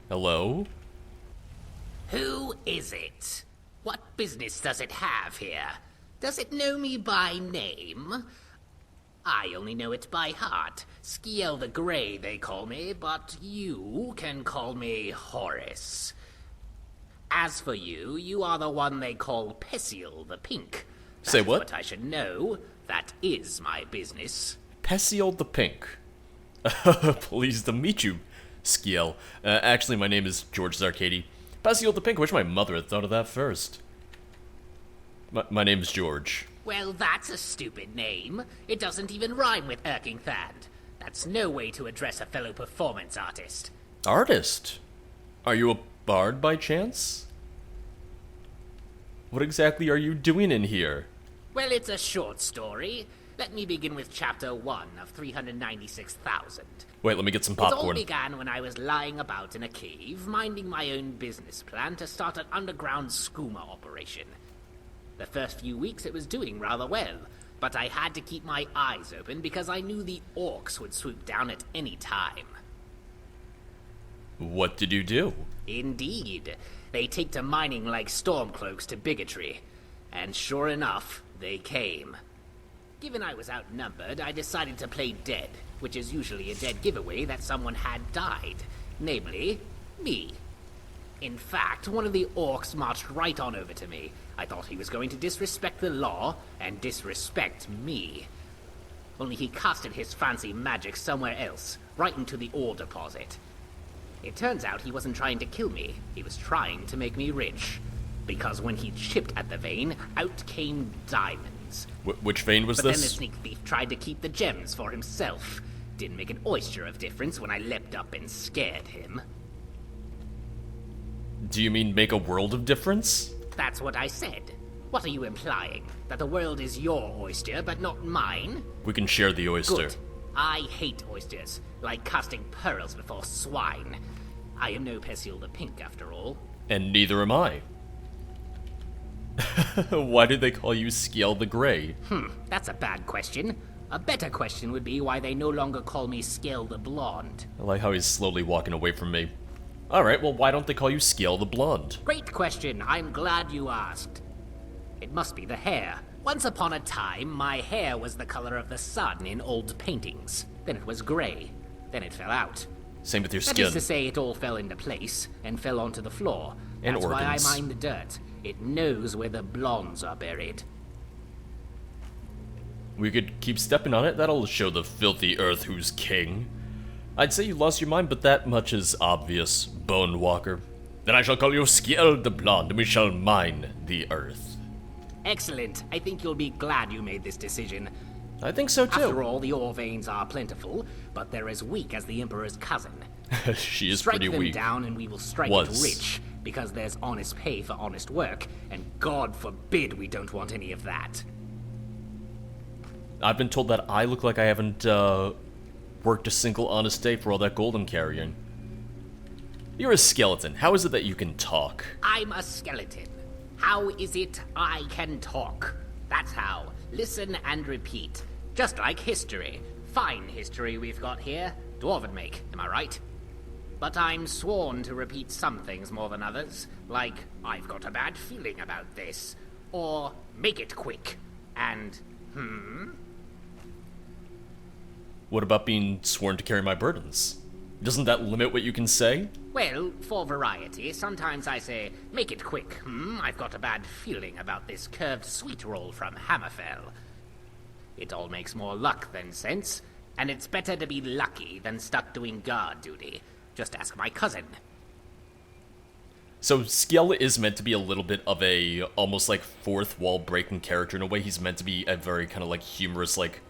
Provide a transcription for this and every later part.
Hello? Who is it? What business does it have here? Does it know me by name? I only know it by heart. Skjel the Grey, they call me, but you can call me Horace. As for you, you are the one they call Pessial the Pink. Say what? That's what I should know. That is my business. Pessial the Pink. Pleased to meet you, Skjel. Actually, my name is George Zarkady. Pessial the Pink, I wish my mother had thought of that first. My name's George. Well, that's a stupid name. It doesn't even rhyme with Erkingthand. That's no way to address a fellow performance artist. Artist? Are you a bard by chance? What exactly are you doing in here? Well, it's a short story. Let me begin with chapter 1 of 396,000. Wait, let me get some It all popcorn. began when I was lying about in a cave, minding my own business plan to start an underground skooma operation. The first few weeks it was doing rather well, but I had to keep my eyes open because I knew the orcs would swoop down at any time. What did you do? Indeed. They take to mining like stormcloaks to bigotry. And sure enough, they came. Given I was outnumbered, I decided to play dead, which is usually a dead giveaway that someone had died. Namely, me. In fact, one of the orcs marched right on over to me. I thought he was going to disrespect the law and disrespect me. Only he casted his fancy magic somewhere else, right into the ore deposit. It turns out he wasn't trying to kill me, he was trying to make me rich. Because when he chipped at the vein, out came diamonds. Which vein was But then the this? sneak thief tried to keep the gems for himself. Didn't make an oyster of difference when I leapt up and scared him. Do you mean make a world of difference? That's what I said. What are you implying? That the world is your oyster, but not mine? We can share the oyster. Good. I hate oysters, like casting pearls before swine. I am no Pessial the Pink, after all. And neither am I. Why do they call you Skjel the Grey? That's a bad question. A better question would be why they no longer call me Skjel the Blonde. I like how he's slowly walking away from me. Alright, well why don't they call you Skjel the Blonde? Great question. I'm glad you asked. It must be the hair. Once upon a time, my hair was the color of the sun in old paintings. Then it was gray. Then it fell out. Same with your That skin. is to say, it all fell into place and fell onto the floor. And That's organs. why I mine the dirt. It knows where the blondes are buried. We could keep stepping on it, that'll show the filthy earth who's king. I'd say you lost your mind, but that much is obvious, Bone Walker. Then I shall call you Skjel the Blonde, and we shall mine the earth. Excellent. I think you'll be glad you made this decision. I think so After too. all, the ore veins are plentiful, but they're as weak as the Emperor's cousin. She is Strike pretty them weak. down and we will strike it Was. rich, because there's honest pay for honest work, and God forbid we don't want any of that. I've been told that I look like I haven't worked a single honest day for all that gold I'm carrying. You're a skeleton. How is it that you can talk? I'm a skeleton. How is it I can talk? That's how. Listen and repeat. Just like history. Fine history we've got here. Dwarven make, am I right? But I'm sworn to repeat some things more than others, like, I've got a bad feeling about this, or make it quick, and, What about being sworn to carry my burdens? Doesn't that limit what you can say? Well, for variety, sometimes I say, make it quick, I've got a bad feeling about this curved sweet roll from Hammerfell. It all makes more luck than sense, and it's better to be lucky than stuck doing guard duty. Just ask my cousin. So Skjel is meant to be a little bit of a almost like fourth wall breaking character in a way. He's meant to be a very kind of like humorous, like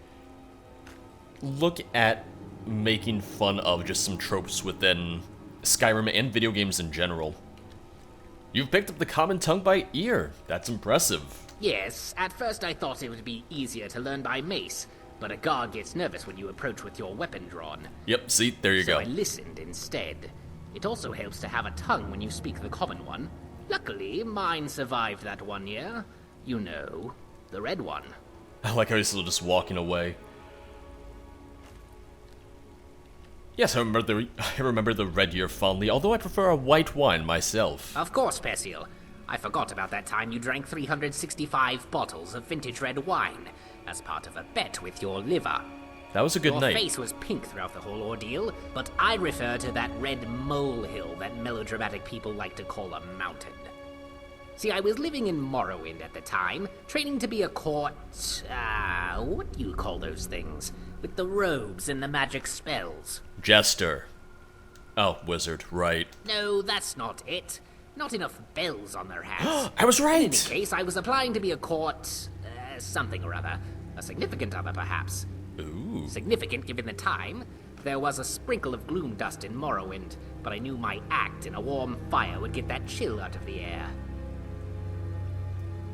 look at making fun of just some tropes within Skyrim and video games in general. You've picked up the common tongue by ear. That's impressive. Yes, at first I thought it would be easier to learn by mace, but a guard gets nervous when you approach with your weapon drawn. Yep, see, there you So go. I listened instead. It also helps to have a tongue when you speak the common one. Luckily, mine survived that 1 year. You know, the red one. I like how he's still just walking away. Yes, I remember the red year fondly, although I prefer a white wine myself. Of course, Pessial. I forgot about that time you drank 365 bottles of vintage red wine as part of a bet with your liver. That was a good night. Your face was pink throughout the whole ordeal, but I refer to that red molehill that melodramatic people like to call a mountain. See, I was living in Morrowind at the time, training to be a court... what do you call those things? With the robes and the magic spells. Jester. Oh, wizard, right. No, that's not it. Not enough bells on their hats. I was right! In any case, I was applying to be a court... something or other. A significant other, perhaps. Ooh. Significant given the time. There was a sprinkle of gloom dust in Morrowind, but I knew my act in a warm fire would get that chill out of the air.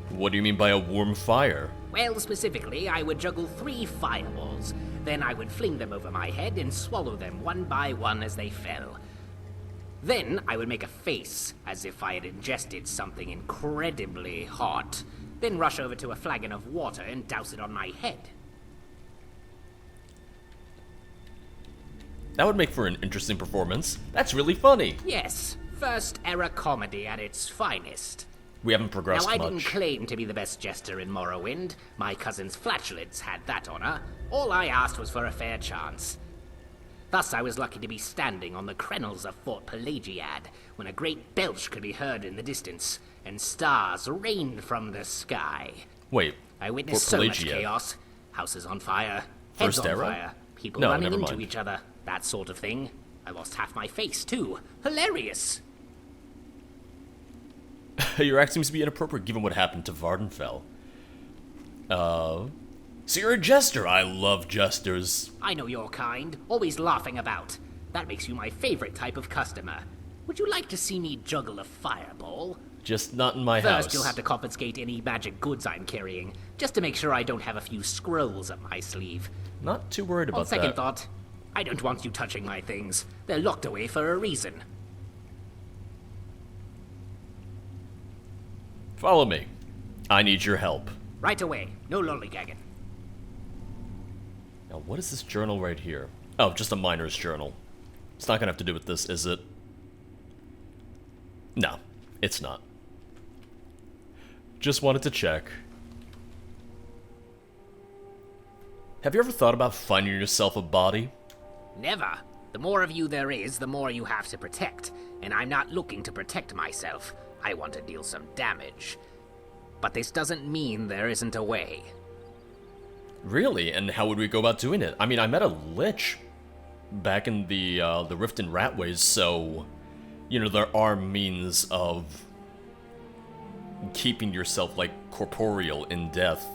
What do you mean by a warm fire? Well, specifically, I would juggle 3 fireballs. Then I would fling them over my head and swallow them one by one as they fell. Then I would make a face, as if I had ingested something incredibly hot. Then rush over to a flagon of water and douse it on my head. That would make for an interesting performance. That's really funny. Yes, first era comedy at its finest. We haven't progressed Now, I much. didn't claim to be the best jester in Morrowind. My cousin's flatulence had that honor. All I asked was for a fair chance. Thus, I was lucky to be standing on the crenels of Fort Pelagiad, when a great belch could be heard in the distance, and stars rained from the sky. Wait, I witnessed Fort so much Pelagiad. chaos. Houses on fire, heads First on era? fire, people No, running never into mind. each other, that sort of thing. I lost half my face, too. Hilarious! Your act seems to be inappropriate given what happened to Vardenfell. So you're a jester. I love jesters. I know your kind, always laughing about. That makes you my favorite type of customer. Would you like to see me juggle a fireball? Just not in my house. First, you'll have to confiscate any magic goods I'm carrying, just to make sure I don't have a few scrolls up my sleeve. Not too worried On about second that. thought, I don't want you touching my things. They're locked away for a reason. Follow me. I need your help. Right away, no lollygagging. Now, what is this journal right here? Oh, just a miner's journal. It's not gonna have to do with this, is it? No, it's not. Just wanted to check. Have you ever thought about finding yourself a body? Never. The more of you there is, the more you have to protect. And I'm not looking to protect myself. I want to deal some damage. But this doesn't mean there isn't a way. Really? And how would we go about doing it? I mean, I met a lich back in the Riften Ratways, so, you know, there are means of keeping yourself, like, corporeal in death.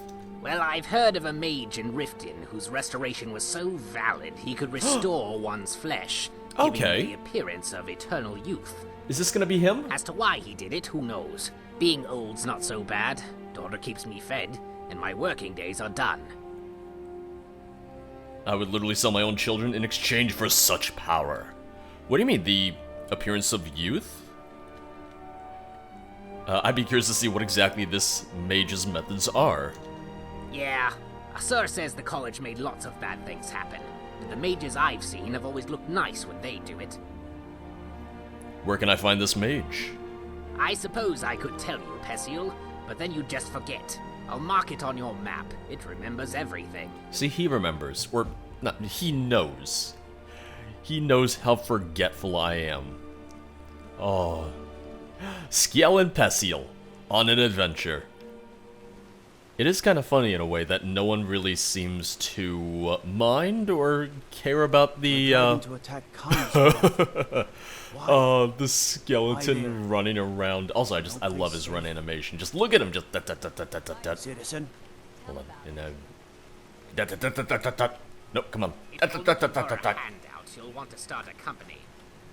Well, I've heard of a mage in Riften whose restoration was so valid he could restore one's flesh, giving Okay. the appearance of eternal youth. Is this gonna be him? As to why he did it, who knows? Being old's not so bad. Daughter keeps me fed, and my working days are done. I would literally sell my own children in exchange for such power. What do you mean, the appearance of youth? I'd be curious to see what exactly this mage's methods are. Yeah, Sir says the college made lots of bad things happen. But the mages I've seen have always looked nice when they do it. Where can I find this mage? I suppose I could tell you, Pessial, but then you'd just forget. I'll mark it on your map. It remembers everything. See, he remembers, or not, he knows. He knows how forgetful I am. Oh. Skjel and Pessial, on an adventure. It is kind of funny in a way that no one really seems to mind or care about the, To attack the skeleton running around. Also, I love his run animation. Just look at him, just that. Citizen, Hold on, Nope, come on. If you're looking for a handout, you'll want to start a company.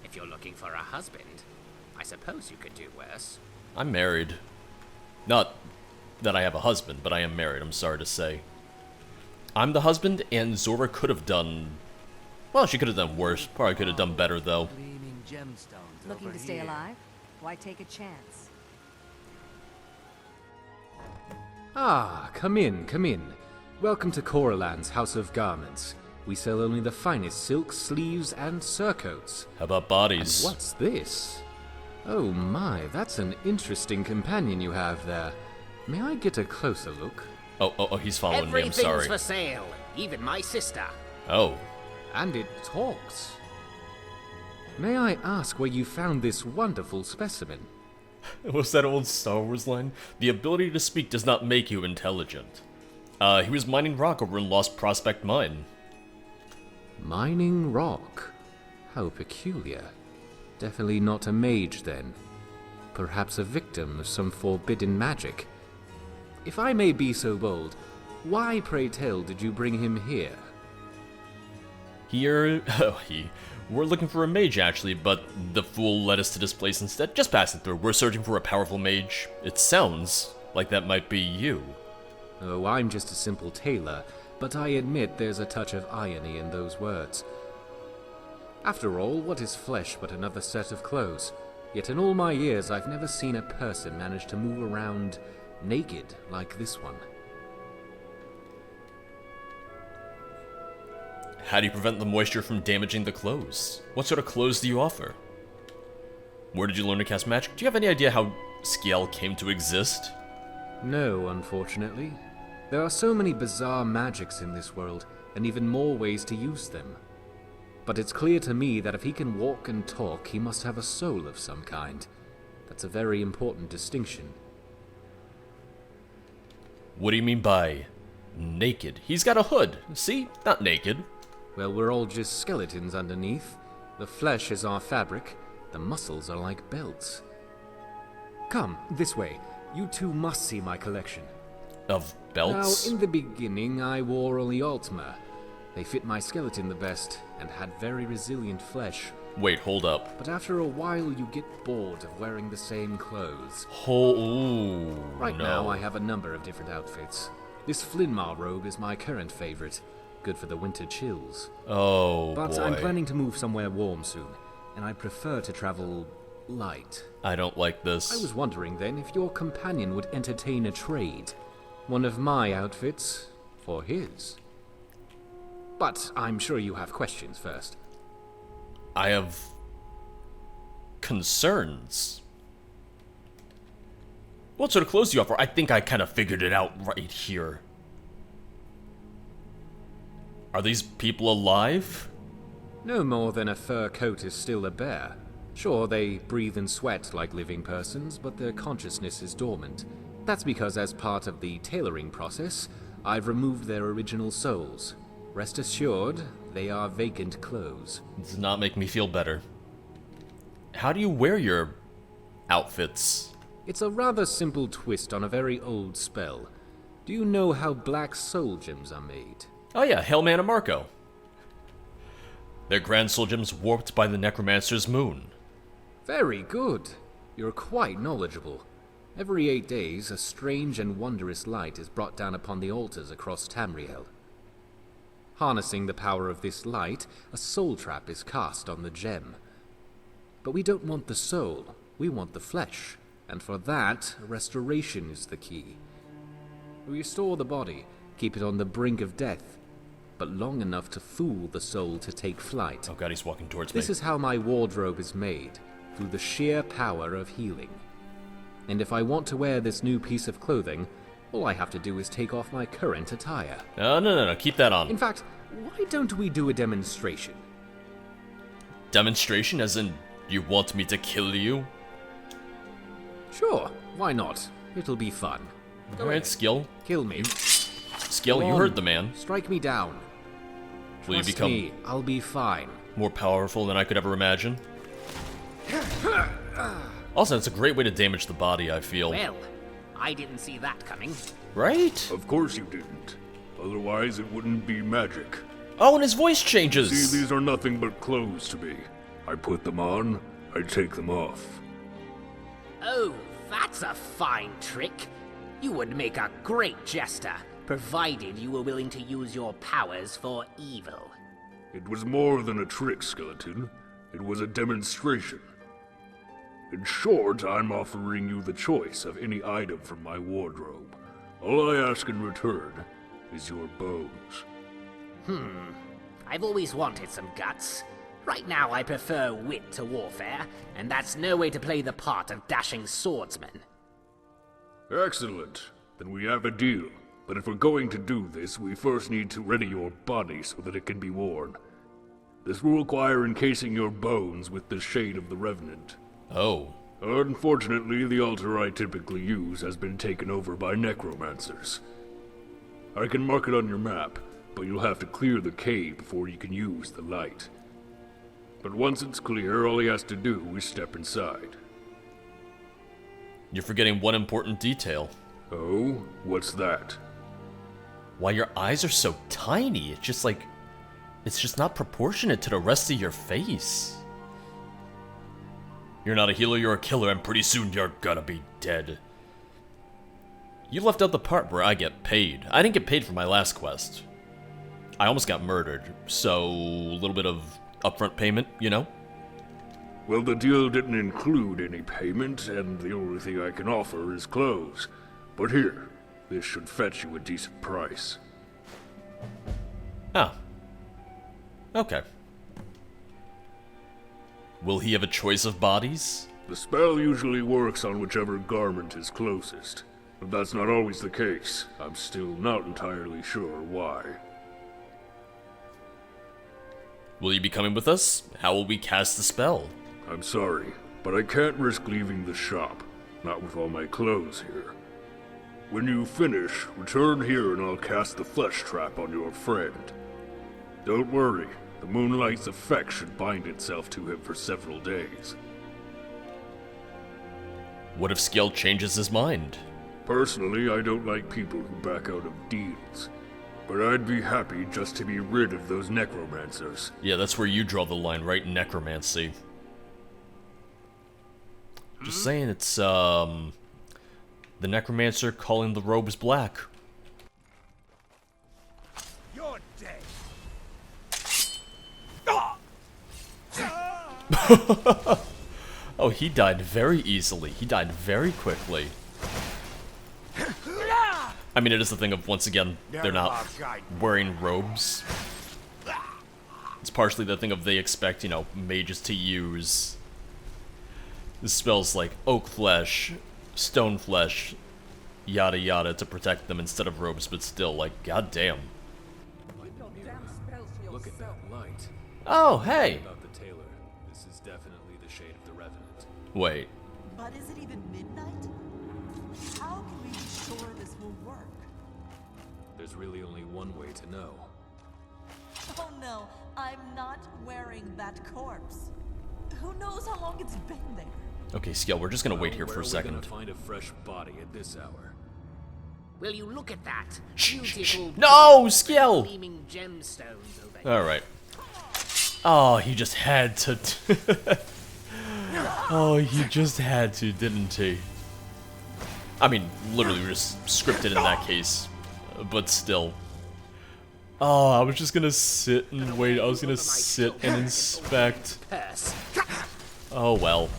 If you're looking for a husband, I suppose you could do worse. I'm married. Not that I have a husband, but I am married, I'm sorry to say. I'm the husband, and Zora could have done... Well, she could have done worse. Probably could have done better, though. Gleaming gemstones Looking over to stay here. alive? Why take a chance? Ah, come in, come in. Welcome to Coraland's House of Garments. We sell only the finest silks, sleeves, and surcoats. How about And bodies? what's this? Oh my, that's an interesting companion you have there. May I get a closer look? Oh, he's following me, I'm Everything's sorry. for sale, even my sister. Oh. And it talks. May I ask where you found this wonderful specimen? What's that old Star Wars line? The ability to speak does not make you intelligent. He was mining rock over in Lost Prospect Mine. Mining rock. How peculiar. Definitely not a mage, then. Perhaps a victim of some forbidden magic. If I may be so bold, why, pray tell, did you bring him here? We're looking for a mage, actually, but the fool led us to this place instead. Just passing through. We're searching for a powerful mage. It sounds like that might be you. Oh, I'm just a simple tailor, but I admit there's a touch of irony in those words. After all, what is flesh but another set of clothes? Yet in all my years, I've never seen a person manage to move around naked like this one. How do you prevent the moisture from damaging the clothes? What sort of clothes do you offer? Where did you learn to cast magic? Do you have any idea how Skjel came to exist? No, unfortunately. There are so many bizarre magics in this world, and even more ways to use them. But it's clear to me that if he can walk and talk, he must have a soul of some kind. That's a very important distinction. What do you mean by naked? He's got a hood. See? Not naked. Well, we're all just skeletons underneath. The flesh is our fabric. The muscles are like belts. Come, this way. You two must see my collection. Of belts? Now, in the beginning, I wore only Altmer. They fit my skeleton the best, and had very resilient flesh. Wait, hold up. But after a while, you get bored of wearing the same clothes. Ooh, Right no. now, I have a number of different outfits. This Flinmar robe is my current favorite. Good for the winter chills. Oh, But boy. I'm planning to move somewhere warm soon, and I prefer to travel light. I don't like this. I was wondering then if your companion would entertain a trade. One of my outfits for his. But I'm sure you have questions first. I have concerns. What sort of clothes do you offer? I think I kind of figured it out right here. Are these people alive? No more than a fur coat is still a bear. Sure, they breathe and sweat like living persons, but their consciousness is dormant. That's because as part of the tailoring process, I've removed their original souls. Rest assured, they are vacant clothes. It does not make me feel better. How do you wear your outfits? It's a rather simple twist on a very old spell. Do you know how black soul gems are made? Oh yeah, Hellman and Marco. Their grand soul gems warped by the necromancer's moon. Very good. You're quite knowledgeable. Every 8 days, a strange and wondrous light is brought down upon the altars across Tamriel. Harnessing the power of this light, a soul trap is cast on the gem. But we don't want the soul, we want the flesh. And for that, restoration is the key. We restore the body, keep it on the brink of death, but long enough to fool the soul to take flight. Oh god, he's walking towards me. This is how my wardrobe is made, through the sheer power of healing. And if I want to wear this new piece of clothing, all I have to do is take off my current attire. No, keep that In on. fact, why don't we do a demonstration? Demonstration as in, you want me to kill you? Sure, why not? It'll be fun. Alright, Skjel. Kill me. Skjel, Go you on, heard the man. Strike me down. Will you Trust become me, I'll be fine. more powerful than I could ever imagine? Also, it's a great way to damage the body, I feel. Well, I didn't see that coming. Right? Of course you didn't. Otherwise it wouldn't be magic. Oh, and his voice changes! See, these are nothing but clothes to me. I put them on, I take them off. Oh, that's a fine trick. You would make a great jester. provided you were willing to use your powers for evil. It was more than a trick, Skeleton. It was a demonstration. In short, I'm offering you the choice of any item from my wardrobe. All I ask in return is your bones. I've always wanted some guts. Right now I prefer wit to warfare, and that's no way to play the part of dashing swordsman. Excellent. Then we have a deal. But if we're going to do this, we first need to ready your body so that it can be worn. This will require encasing your bones with the Shade of the Revenant. Oh. Unfortunately, the altar I typically use has been taken over by necromancers. I can mark it on your map, but you'll have to clear the cave before you can use the light. But once it's clear, all he has to do is step inside. You're forgetting one important detail. Oh? What's that? Why your eyes are so tiny. It's just like... It's just not proportionate to the rest of your face. You're not a healer, you're a killer, and pretty soon you're gonna be dead. You left out the part where I get paid. I didn't get paid for my last quest. I almost got murdered, so a little bit of upfront payment, you know? Well, the deal didn't include any payment, and the only thing I can offer is clothes. But here, this should fetch you a decent price. Ah. Okay. Will he have a choice of bodies? The spell usually works on whichever garment is closest. But that's not always the case. I'm still not entirely sure why. Will you be coming with us? How will we cast the spell? I'm sorry, but I can't risk leaving the shop. Not with all my clothes here. When you finish, return here and I'll cast the flesh trap on your friend. Don't worry, the moonlight's effect should bind itself to him for several days. What if Skjel changes his mind? Personally, I don't like people who back out of deals. But I'd be happy just to be rid of those necromancers. Yeah, that's where you draw the line, right? Necromancy. Just saying, it's, the necromancer calling the robes black. You're dead. Oh, he died very easily. He died very quickly. I mean, it is the thing of, once again, they're not wearing robes. It's partially the thing of they expect, you know, mages to use the spells like oak flesh, stone flesh, yada yada to protect them instead of robes, but still, like, goddamn. Look at that light. Oh, hey! About the tailor. This is definitely the Shade of the Revenant. Wait. But is it even midnight? How can we be sure this will work? There's really only one way to know. Oh no, I'm not wearing that corpse. Who knows how long it's been there? Okay, Skjel, we're just gonna wait here Where for a are we second. gonna find a fresh body at this hour? Will you look at that? Shh, Beautiful no, Skjel! gleaming gemstones over here. Alright. Oh, he just had to. Oh, he just had to, didn't he? I mean, literally, we're just scripted in that case. But still. Oh, I was just gonna sit and wait. I was gonna sit and inspect. Purse. Oh, well.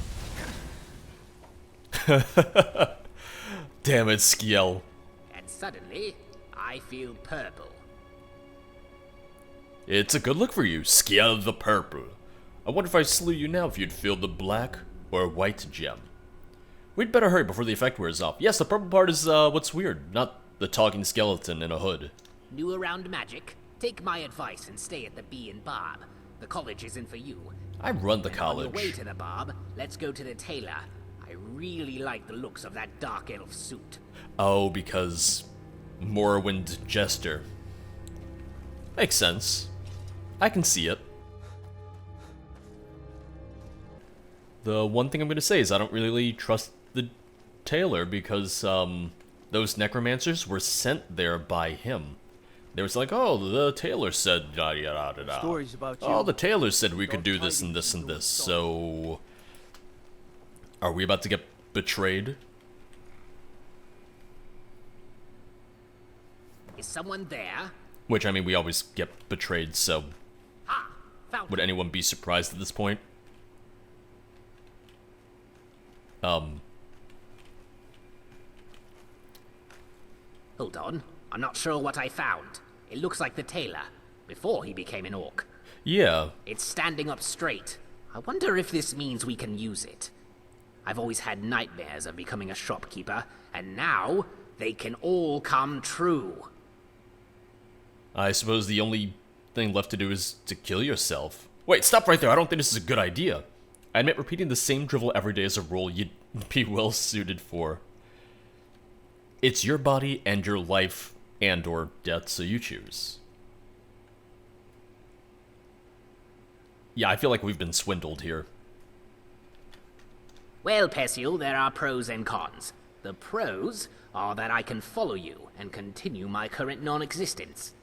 Damn it, Skjel. And suddenly, I feel purple. It's a good look for you, Skjel the Purple. I wonder if I slew you now if you'd feel the black or white gem. We'd better hurry before the effect wears off. Yes, the purple part is what's weird, not the talking skeleton in a hood. New around magic? Take my advice and stay at the Bee and Barb. The college isn't for you. I run the And on your way college. to the Barb, let's go to the tailor. I really like the looks of that dark elf suit. Oh, because Morrowind Jester. Makes sense. I can see it. The one thing I'm going to say is I don't really trust the tailor because those necromancers were sent there by him. They was like, oh, the tailor said yada yada yada. Stories about you. Oh, the tailor said we could Don't do tell this you and this you and do this. so. So, are we about to get betrayed? Is someone there? Which, I mean, we always get betrayed, so Ha! Found would anyone be surprised at this point? Hold on. I'm not sure what I found. It looks like the tailor, before he became an orc. Yeah. It's standing up straight. I wonder if this means we can use it. I've always had nightmares of becoming a shopkeeper, and now they can all come true. I suppose the only thing left to do is to kill yourself. Wait, stop right there. I don't think this is a good idea. I admit repeating the same drivel every day is a role you'd be well suited for. It's your body and your life and or death, so you choose. Yeah, I feel like we've been swindled here. Well, Pessial, there are pros and cons. The pros are that I can follow you and continue my current non-existence.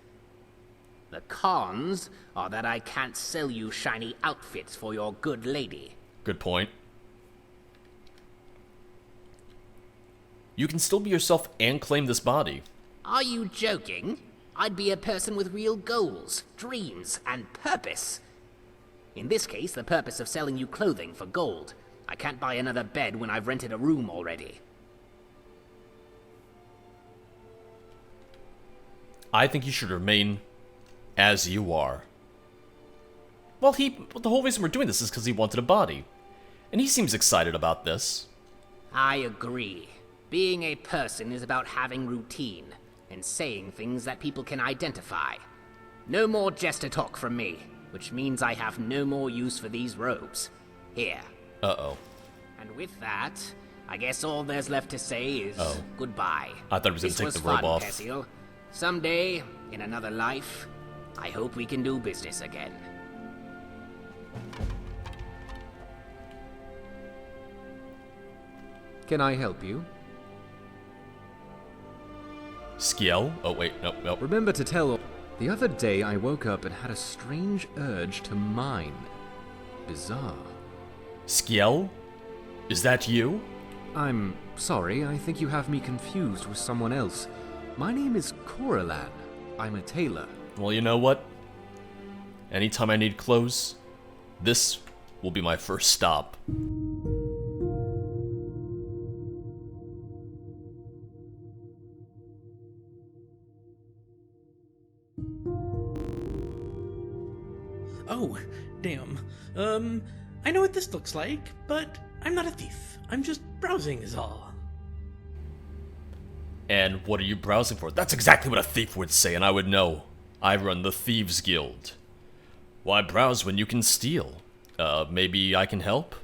The cons are that I can't sell you shiny outfits for your good lady. Good point. You can still be yourself and claim this body. Are you joking? I'd be a person with real goals, dreams, and purpose. In this case, the purpose of selling you clothing for gold. I can't buy another bed when I've rented a room already. I think you should remain as you are. Well, the whole reason we're doing this is because he wanted a body. And he seems excited about this. I agree. Being a person is about having routine and saying things that people can identify. No more jester talk from me, which means I have no more use for these robes. Here. Uh-oh. And with that, I guess all there's left to say is goodbye. I thought he was going to take This the was robe fun, off. Pessial. Someday, in another life, I hope we can do business again. Can I help you? Skjel? Oh, wait, no. Remember to tell... The other day I woke up and had a strange urge to mine. Bizarre. Skjel? Is that you? I'm sorry, I think you have me confused with someone else. My name is Coralan. I'm a tailor. Well, you know what? Anytime I need clothes, this will be my first stop. Oh, damn. I know what this looks like, but I'm not a thief. I'm just browsing is all. And what are you browsing for? That's exactly what a thief would say, and I would know. I run the Thieves Guild. Why browse when you can steal? Maybe I can help?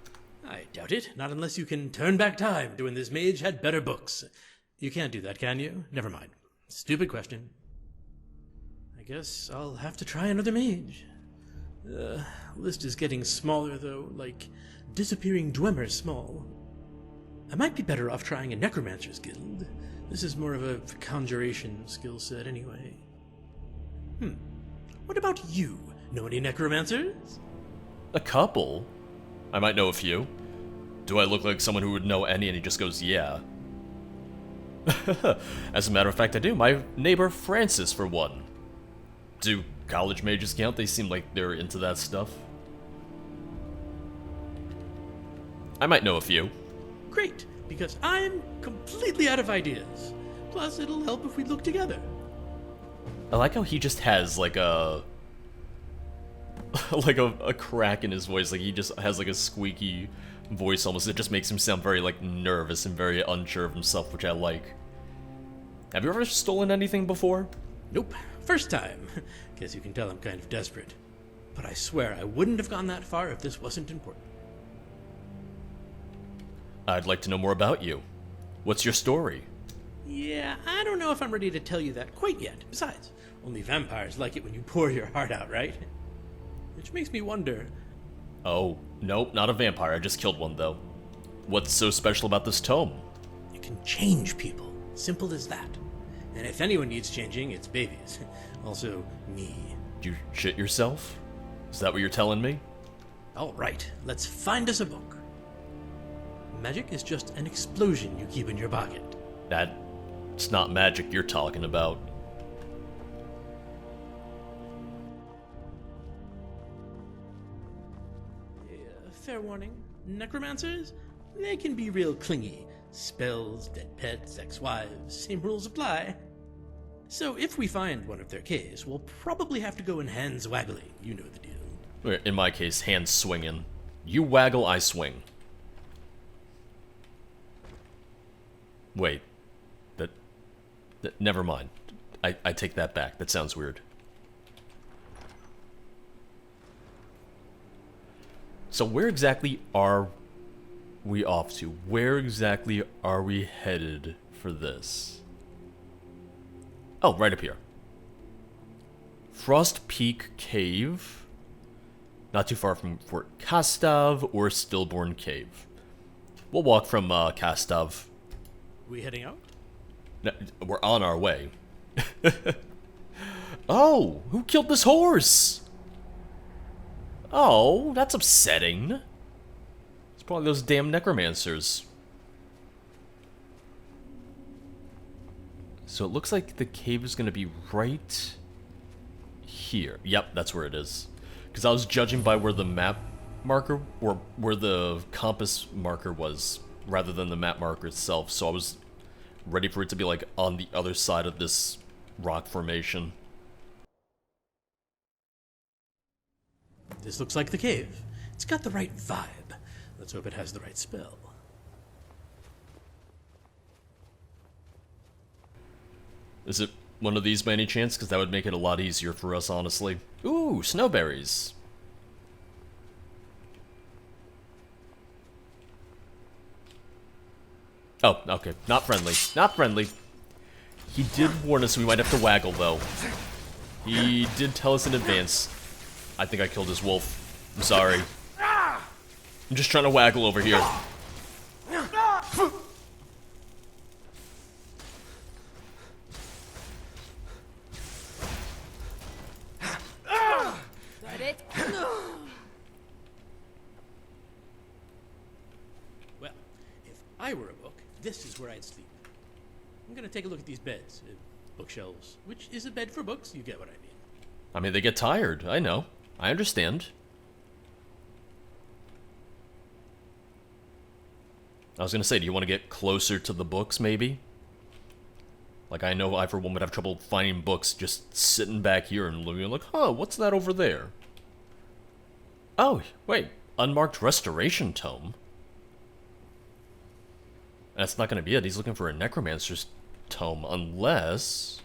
I doubt it. Not unless you can turn back time to when this mage had better books. You can't do that, can you? Never mind. Stupid question. I guess I'll have to try another mage. List is getting smaller, though, like disappearing Dwemer small. I might be better off trying a necromancer's guild. This is more of a conjuration skill set anyway. What about you? Know any necromancers? A couple? I might know a few. Do I look like someone who would know any? And he just goes, yeah. As a matter of fact, I do. My neighbor Francis, for one. Do college mages count? They seem like they're into that stuff. I might know a few. Great, because I'm completely out of ideas. Plus, it'll help if we look together. I like how he just has like a like a crack in his voice. Like he just has like a squeaky voice almost. It just makes him sound very like nervous and very unsure of himself, which I like. Have you ever stolen anything before? Nope, first time. Guess you can tell I'm kind of desperate. But I swear I wouldn't have gone that far if this wasn't important. I'd like to know more about you. What's your story? Yeah, I don't know if I'm ready to tell you that quite yet. Besides, only vampires like it when you pour your heart out, right? Which makes me wonder... Oh, nope, not a vampire. I just killed one, though. What's so special about this tome? You can change people. Simple as that. And if anyone needs changing, it's babies. Also, me. You shit yourself? Is that what you're telling me? All right, let's find us a book. Magic is just an explosion you keep in your pocket. That's not magic you're talking about. fair warning. Necromancers? They can be real clingy. Spells, dead pets, ex-wives, same rules apply. So if we find one of their caves, we'll probably have to go in hands waggling. You know the deal. In my case, hands swinging. You waggle, I swing. Wait. Never mind. I take that back. That sounds weird. So where exactly are we off to? Where exactly are we headed for this? Oh, right up here. Frost Peak Cave. Not too far from Fort Kastav or Stillborn Cave. We'll walk from Kastav. We heading out? No, we're on our way. Oh, who killed this horse? Oh, that's upsetting. It's probably those damn necromancers. So it looks like the cave is going to be right here. Yep, that's where it is. Because I was judging by where the map marker, or where the compass marker was, rather than the map marker itself. So I was ready for it to be like on the other side of this rock formation. This looks like the cave. It's got the right vibe. Let's hope it has the right spell. Is it one of these by any chance? Because that would make it a lot easier for us, honestly. Ooh, snowberries. Oh, okay. Not friendly. Not friendly. He did warn us we might have to waggle, though. He did tell us in advance. I think I killed his wolf. I'm sorry. I'm just trying to waggle over here. Got it? Well, if I were a book, this is where I'd sleep. I'm gonna take a look at these beds. Bookshelves. Which is a bed for books, you get what I mean. I mean, they get tired. I know. I understand. I was gonna say, do you want to get closer to the books, maybe? Like, I know I, for one, would have trouble finding books just sitting back here and looking like, huh, what's that over there? Oh, wait. Unmarked Restoration Tome. That's not gonna be it. He's looking for a Necromancer's Tome, unless...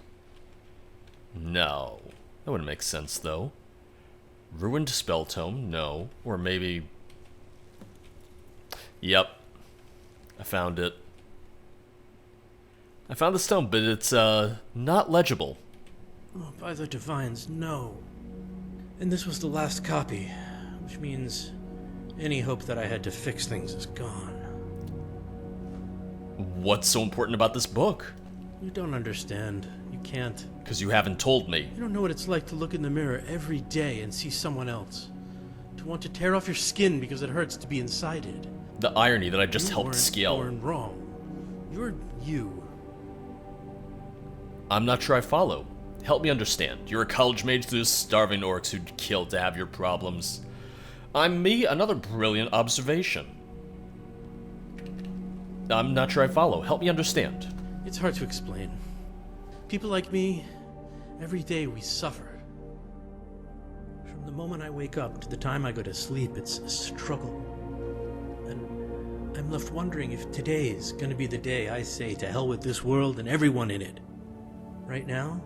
No. That wouldn't make sense, though. Ruined Spell Tome? No. Or maybe... Yep. I found it. I found this tome, but it's, not legible. Oh, by the Divines, no. And this was the last copy, which means any hope that I had to fix things is gone. What's so important about this book? You don't understand. You can't. Because you haven't told me. You don't know what it's like to look in the mirror every day and see someone else. To want to tear off your skin because it hurts to be inside it. The irony that I just You helped weren't Skjel. born wrong. You're you. I'm not sure I follow. Help me understand. You're a college mage to starving orcs who'd kill to have your problems. I'm me, another brilliant observation. I'm not sure I follow. Help me understand. It's hard to explain. People like me, every day we suffer. From the moment I wake up to the time I go to sleep, it's a struggle. And I'm left wondering if today's gonna be the day I say to hell with this world and everyone in it. Right now,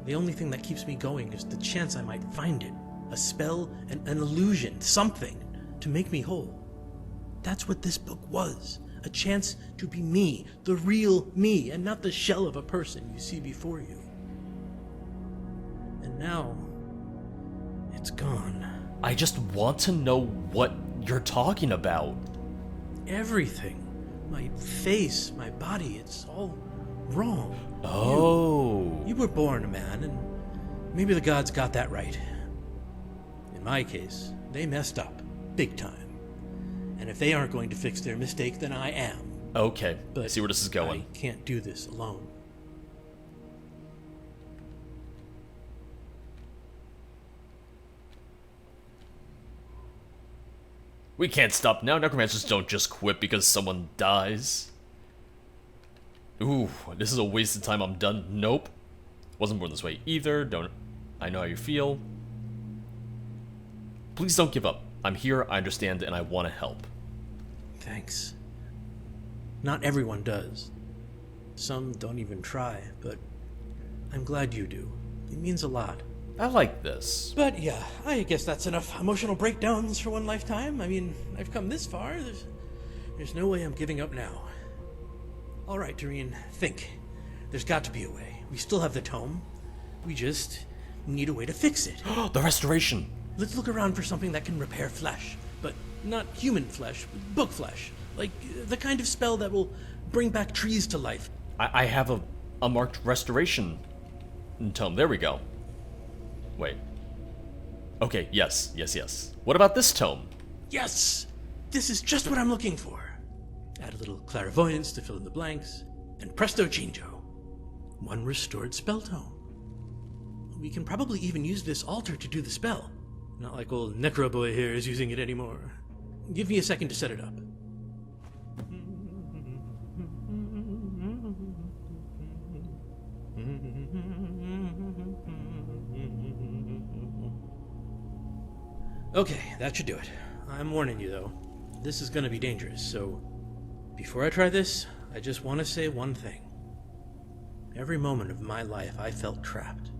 the only thing that keeps me going is the chance I might find it. A spell, an illusion, something to make me whole. That's what this book was. A chance to be me, the real me, and not the shell of a person you see before you. And now, it's gone. I just want to know what you're talking about. Everything. My face, my body, it's all wrong. Oh. You were born a man, and maybe the gods got that right. In my case, they messed up. Big time. And if they aren't going to fix their mistake, then I am. Okay, But I see where this is going. I can't do this alone. We can't stop now. Necromancers don't just quit because someone dies. Ooh, this is a waste of time. I'm done. Nope. Wasn't born this way either. Don't. I know how you feel. Please don't give up. I'm here, I understand, and I want to help. Thanks. Not everyone does. Some don't even try, but I'm glad you do. It means a lot. I like this. But yeah, I guess that's enough emotional breakdowns for one lifetime. I mean, I've come this far. There's no way I'm giving up now. All right, Terynne, think. There's got to be a way. We still have the tome. We just need a way to fix it. The restoration. Let's look around for something that can repair flesh, but not human flesh, book flesh. Like the kind of spell that will bring back trees to life. I have a marked restoration tome. There we go. Wait. Okay, yes. What about this tome? Yes! This is just what I'm looking for. Add a little clairvoyance to fill in the blanks, and presto chingo. One restored spell tome. We can probably even use this altar to do the spell. Not like old Necro Boy here is using it anymore. Give me a second to set it up. Okay, that should do it. I'm warning you though. This is gonna be dangerous, so before I try this, I just want to say one thing. Every moment of my life I felt trapped,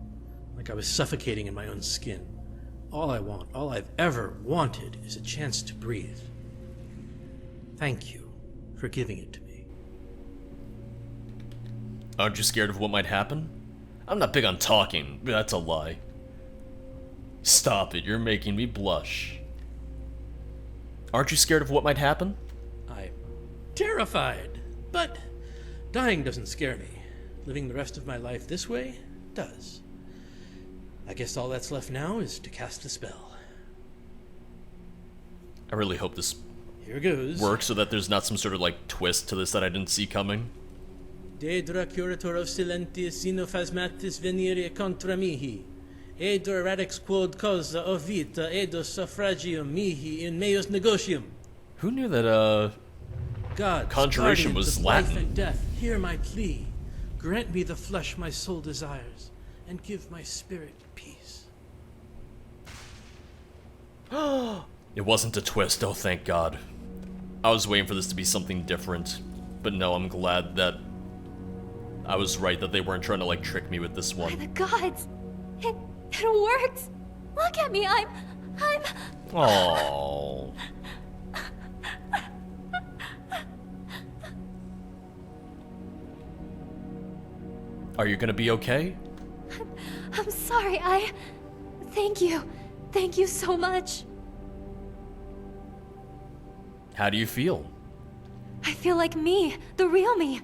like I was suffocating in my own skin. All I want, all I've ever wanted, is a chance to breathe. Thank you for giving it to me. Aren't you scared of what might happen? I'm not big on talking, but that's a lie. Stop it, you're making me blush. Aren't you scared of what might happen? I'm terrified, but dying doesn't scare me. Living the rest of my life this way does. I guess all that's left now is to cast the spell. I really hope this Here goes. works so that there's not some sort of like twist to this that I didn't see coming. Dedra curator of silentis sinophasmatis venire contra mihi. Edor radix quod causa of vita edos suffragium mihi in meus negotium. Who knew that God, Conjuration was life Latin. and death, hear my plea. Grant me the flesh my soul desires, and give my spirit peace. It wasn't a twist, oh thank God. I was waiting for this to be something different, but no, I'm glad that I was right that they weren't trying to like trick me with this By one. the gods! It worked! Look at me, I'm... Oh. Are you gonna be okay? I'm sorry, Thank you. Thank you so much. How do you feel? I feel like me, the real me.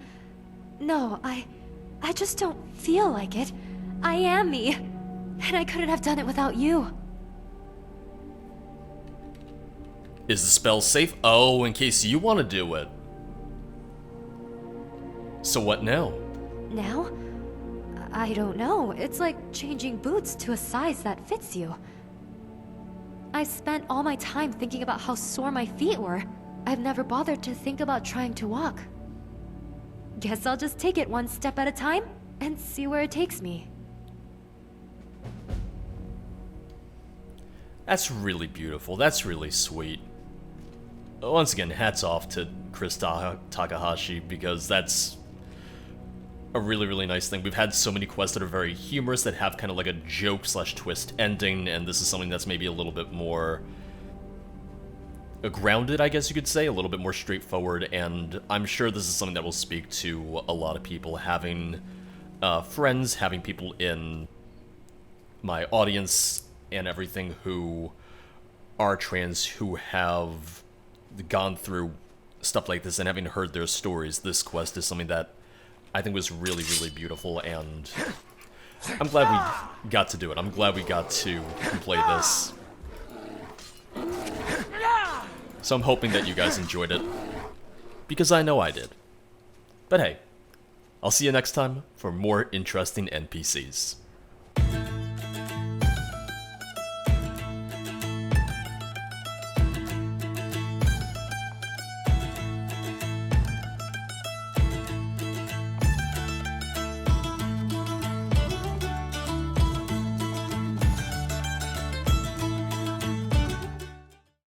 No, I just don't feel like it. I am me. And I couldn't have done it without you. Is the spell safe? Oh, in case you want to do it. So what now? Now? I don't know. It's like changing boots to a size that fits you. I spent all my time thinking about how sore my feet were. I've never bothered to think about trying to walk. Guess I'll just take it one step at a time and see where it takes me. That's really beautiful. That's really sweet. Once again, hats off to Kris Takahashi, because that's a really, really nice thing. We've had so many quests that are very humorous, that have kind of like a joke/twist ending, and this is something that's maybe a little bit more grounded, I guess you could say, a little bit more straightforward, and I'm sure this is something that will speak to a lot of people, having friends, having people in my audience and everything who are trans, who have gone through stuff like this, and having heard their stories. This quest is something that I think was really, really beautiful, and I'm glad we got to do it. I'm glad we got to play this. So I'm hoping that you guys enjoyed it, because I know I did. But hey, I'll see you next time for more interesting NPCs.